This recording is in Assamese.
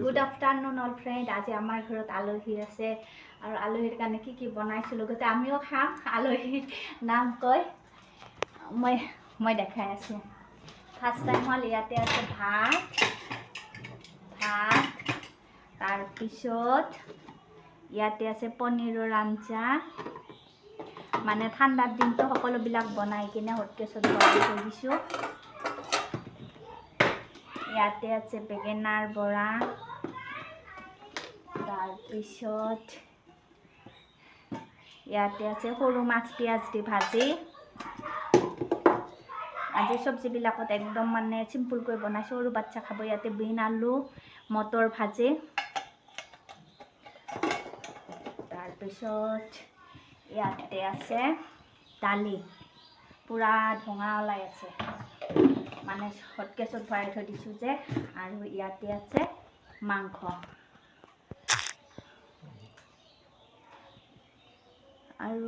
Good afternoon all friend. আজি আমাৰ ঘৰত আলহী আছে আৰু আলহীৰ কাৰণে কি কি বনাইছিলোঁ গোটেই আমিও খাম। আলহীৰ নাম কৈ মই দেখাই আছোঁ। ফাৰ্ষ্ট টাইম হ'ল ইয়াতে আছে ভাত তাৰপিছত ইয়াতে আছে পনীৰৰ আঞ্জা, মানে ঠাণ্ডাৰ দিনটো সকলোবিলাক বনাই কিনে হটকেছত ভৰাই থৈ দিছোঁ। ইয়াতে আছে বেঙেনাৰ বৰা, তাৰপিছত ইয়াতে আছে সৰু মাছ পিঁয়াজ দি ভাজি। আজি চব্জিবিলাকত একদম মানে চিম্পুলকৈ বনাইছোঁ, সৰু বাচ্চা খাব। ইয়াতে বিন আলু মটৰ ভাজি, তাৰপিছত ইয়াতে আছে দালি, পূৰা ধোঁঙা ওলাই আছে, মানে হটকেছত ভৰাই থৈ দিছোঁ যে। আৰু ইয়াতে আছে মাংস আৰু